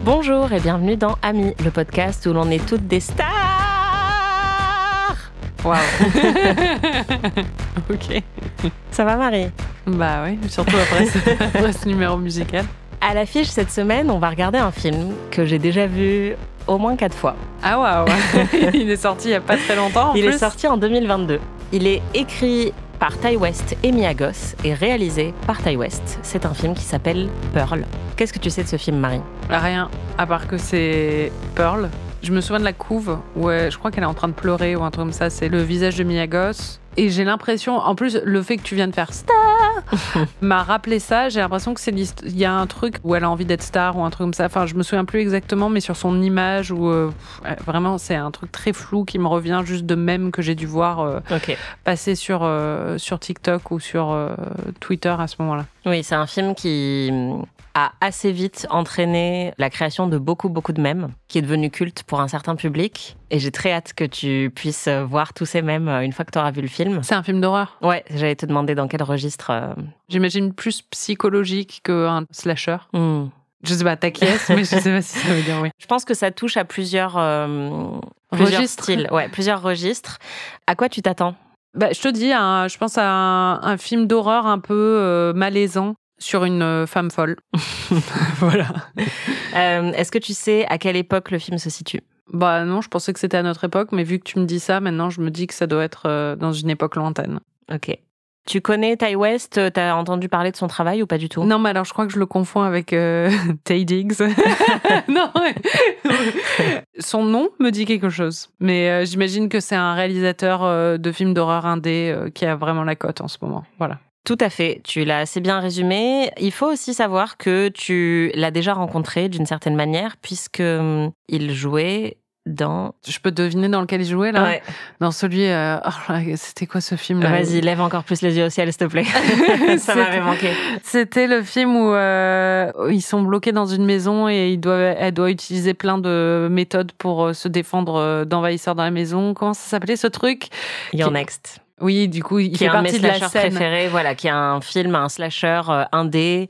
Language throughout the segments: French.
Bonjour et bienvenue dans Amis, le podcast où l'on est toutes des stars. Waouh. Ok. Ça va Marie? Bah oui, surtout après ce numéro musical. À l'affiche cette semaine, on va regarder un film que j'ai déjà vu au moins 4 fois. Ah waouh. Il est sorti il n'y a pas très longtemps en Il plus. est sorti en 2022. Il est écrit par Ti West et Mia Goth et réalisé par Ti West. C'est un film qui s'appelle Pearl. Qu'est-ce que tu sais de ce film, Marie? Rien, à part que c'est Pearl. Je me souviens de la couve où je crois qu'elle est en train de pleurer ou un truc comme ça. C'est le visage de Mia Goth. Et j'ai l'impression, en plus, le fait que tu viens de faire star m'a rappelé ça. J'ai l'impression que il y a un truc où elle a envie d'être star ou un truc comme ça. Enfin, je me souviens plus exactement, mais sur son image où vraiment c'est un truc très flou qui me revient juste de mèmes que j'ai dû voir passer sur TikTok ou sur Twitter à ce moment-là. Oui, c'est un film qui a assez vite entraîné la création de beaucoup de mèmes, qui est devenu culte pour un certain public. Et j'ai très hâte que tu puisses voir tous ces mèmes une fois que tu auras vu le film. C'est un film d'horreur? Ouais, j'allais te demander dans quel registre. J'imagine plus psychologique qu'un slasher. Je sais pas, t'acquiesces, mais je sais pas si ça veut dire oui. Je pense que ça touche à plusieurs styles, plusieurs registres. À quoi tu t'attends? Je te dis, je pense à un film d'horreur un peu malaisant sur une femme folle. Voilà. Est-ce que tu sais à quelle époque le film se situe? Non, je pensais que c'était à notre époque, mais vu que tu me dis ça, maintenant je me dis que ça doit être dans une époque lointaine. Ok. Tu connais Ti West? T'as entendu parler de son travail ou pas du tout? Non, mais alors je crois que je le confonds avec Taye Diggs. Non, son nom me dit quelque chose. Mais j'imagine que c'est un réalisateur de films d'horreur indé qui a vraiment la cote en ce moment. Voilà. Tout à fait, tu l'as assez bien résumé. Il faut aussi savoir que tu l'as déjà rencontré d'une certaine manière, puisqu'il jouait dans... Je peux deviner dans lequel il jouait, là? Ouais. Dans celui... c'était quoi ce film, là? Vas-y, lève encore plus les yeux au ciel, s'il te plaît. Ça m'avait manqué. C'était le film où ils sont bloqués dans une maison et elle doit utiliser plein de méthodes pour se défendre d'envahisseurs dans la maison. Comment ça s'appelait, ce truc? You're Next. Oui, du coup, il fait partie de la scène. Préféré, voilà, qui est un film, un slasher indé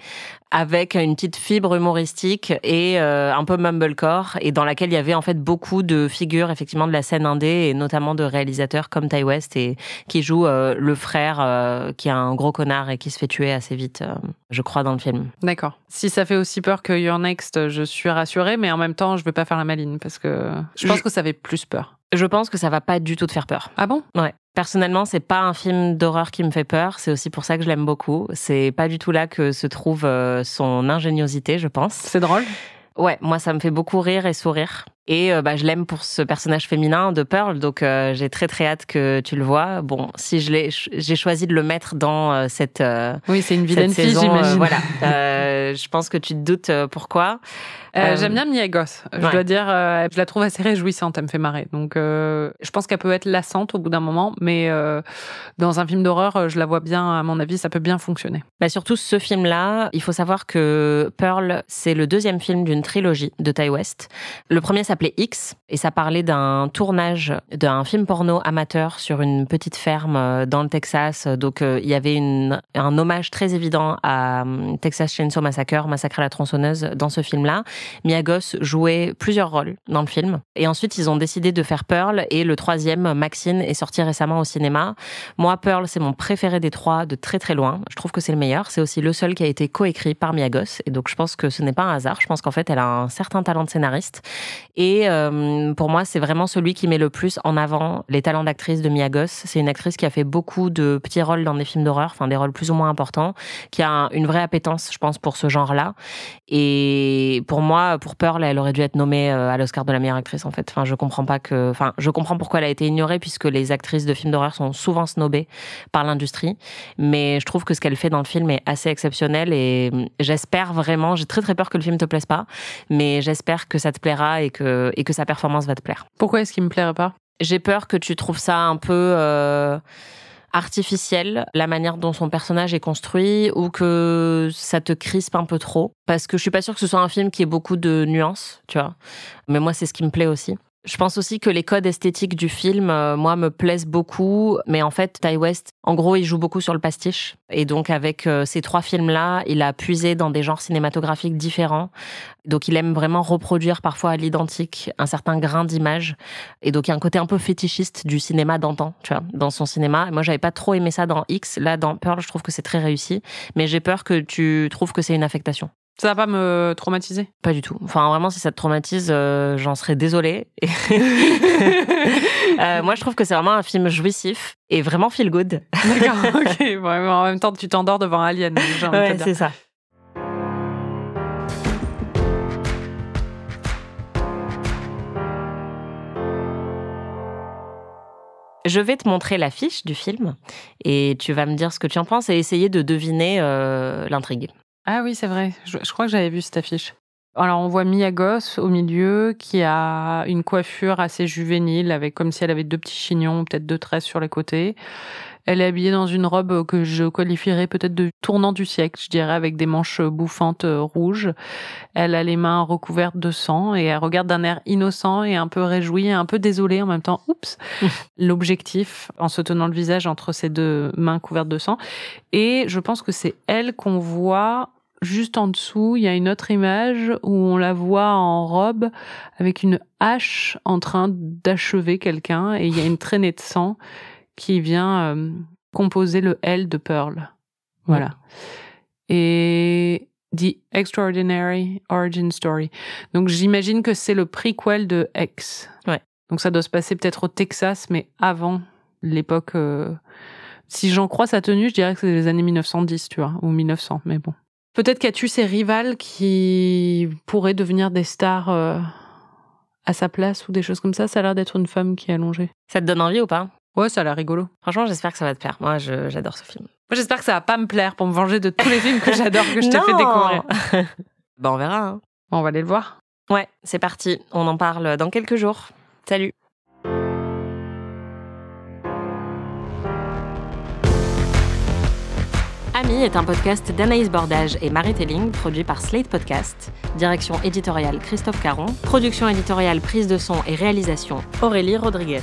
avec une petite fibre humoristique et un peu mumblecore, et dans laquelle il y avait en fait beaucoup de figures effectivement de la scène indé et notamment de réalisateurs comme Ti West et qui joue le frère qui est un gros connard et qui se fait tuer assez vite, je crois, dans le film. D'accord. Si ça fait aussi peur que You're Next, je suis rassurée, mais en même temps, je vais pas faire la maline parce que je pense que ça fait plus peur. Je pense que ça va pas du tout te faire peur. Ah bon? Ouais. Personnellement, c'est pas un film d'horreur qui me fait peur. C'est aussi pour ça que je l'aime beaucoup. C'est pas du tout là que se trouve son ingéniosité, je pense. C'est drôle? Ouais, moi, ça me fait beaucoup rire et sourire. Et je l'aime pour ce personnage féminin de Pearl, donc j'ai très hâte que tu le vois. Bon, si j'ai choisi de le mettre dans cette oui, c'est une vilaine fille, saison, j'imagine. Voilà, je pense que tu te doutes pourquoi. J'aime bien Mia Goth, je dois dire, je la trouve assez réjouissante, elle me fait marrer. Donc je pense qu'elle peut être lassante au bout d'un moment, mais dans un film d'horreur, je la vois bien, à mon avis, ça peut bien fonctionner. Surtout ce film-là, il faut savoir que Pearl, c'est le deuxième film d'une trilogie de Ti West. Le premier s'appelait X et ça parlait d'un tournage d'un film porno amateur sur une petite ferme dans le Texas. Donc il y avait un hommage très évident à Texas Chainsaw Massacre, Massacre à la tronçonneuse, dans ce film-là. Mia Goth jouait plusieurs rôles dans le film. Et ensuite, ils ont décidé de faire Pearl et le troisième, Maxine, est sorti récemment au cinéma. Moi, Pearl, c'est mon préféré des trois de très loin. Je trouve que c'est le meilleur. C'est aussi le seul qui a été coécrit par Mia Goth. Et donc, je pense que ce n'est pas un hasard. Je pense qu'en fait, elle a un certain talent de scénariste. Et pour moi, c'est vraiment celui qui met le plus en avant les talents d'actrice de Mia Goth. C'est une actrice qui a fait beaucoup de petits rôles dans des films d'horreur, enfin des rôles plus ou moins importants, qui a une vraie appétence, je pense, pour ce genre-là. Et pour moi, pour Pearl, elle aurait dû être nommée à l'Oscar de la meilleure actrice, en fait. Je comprends pourquoi elle a été ignorée, puisque les actrices de films d'horreur sont souvent snobées par l'industrie. Mais je trouve que ce qu'elle fait dans le film est assez exceptionnel et j'espère vraiment, j'ai très peur que le film te plaise pas, mais j'espère que ça te plaira et que sa performance va te plaire. Pourquoi est-ce qu'il me plairait pas? J'ai peur que tu trouves ça un peu artificiel, la manière dont son personnage est construit, ou que ça te crispe un peu trop. Parce que je suis pas sûre que ce soit un film qui ait beaucoup de nuances, tu vois. Mais moi, c'est ce qui me plaît aussi. Je pense aussi que les codes esthétiques du film, moi, me plaisent beaucoup. Mais en fait, Ti West, en gros, il joue beaucoup sur le pastiche. Et donc, avec ces 3 films-là, il a puisé dans des genres cinématographiques différents. Donc, il aime vraiment reproduire parfois à l'identique un certain grain d'image. Et donc, il y a un côté un peu fétichiste du cinéma d'antan, tu vois, dans son cinéma. Et moi, j'avais pas trop aimé ça dans X. Là, dans Pearl, je trouve que c'est très réussi. Mais j'ai peur que tu trouves que c'est une affectation. Ça va pas me traumatiser? Pas du tout. Enfin, vraiment, si ça te traumatise, j'en serais désolée. Moi, je trouve que c'est vraiment un film jouissif et vraiment feel good. D'accord, ok. Ouais, mais en même temps, tu t'endors devant Alien. Ouais, c'est ça. Je vais te montrer l'affiche du film et tu vas me dire ce que tu en penses et essayer de deviner l'intrigue. Ah oui, c'est vrai. Je crois que j'avais vu cette affiche. Alors, on voit Mia Goth au milieu qui a une coiffure assez juvénile, avec comme si elle avait 2 petits chignons, peut-être 2 tresses sur les côtés. Elle est habillée dans une robe que je qualifierais peut-être de tournant du siècle, je dirais, avec des manches bouffantes rouges. Elle a les mains recouvertes de sang et elle regarde d'un air innocent et un peu réjoui, un peu désolée en même temps. Oups. L'objectif, en se tenant le visage entre ses 2 mains couvertes de sang. Et je pense que c'est elle qu'on voit juste en dessous. Il y a une autre image où on la voit en robe avec une hache en train d'achever quelqu'un et il y a une traînée de sang qui vient composer le L de Pearl. Voilà. Et The Extraordinary Origin Story. Donc j'imagine que c'est le prequel de X. Ouais. Donc ça doit se passer peut-être au Texas, mais avant l'époque... Si j'en crois sa tenue, je dirais que c'est les années 1910, tu vois, ou 1900, mais bon. Peut-être qu'as-tu ses rivales qui pourraient devenir des stars à sa place ou des choses comme ça. Ça a l'air d'être une femme qui est allongée. Ça te donne envie ou pas ? Ouais, ça a l'air rigolo. Franchement, j'espère que ça va te plaire. Moi, j'adore ce film. Moi, j'espère que ça va pas me plaire pour me venger de tous les films que j'adore, que je t'ai fait découvrir. Bah, on verra. Hein. Bon, on va aller le voir. Ouais, c'est parti. On en parle dans quelques jours. Salut. Amis est un podcast d'Anaïs Bordage et Marie Telling, produit par Slate Podcast. Direction éditoriale Christophe Caron. Production éditoriale, prise de son et réalisation Aurélie Rodriguez.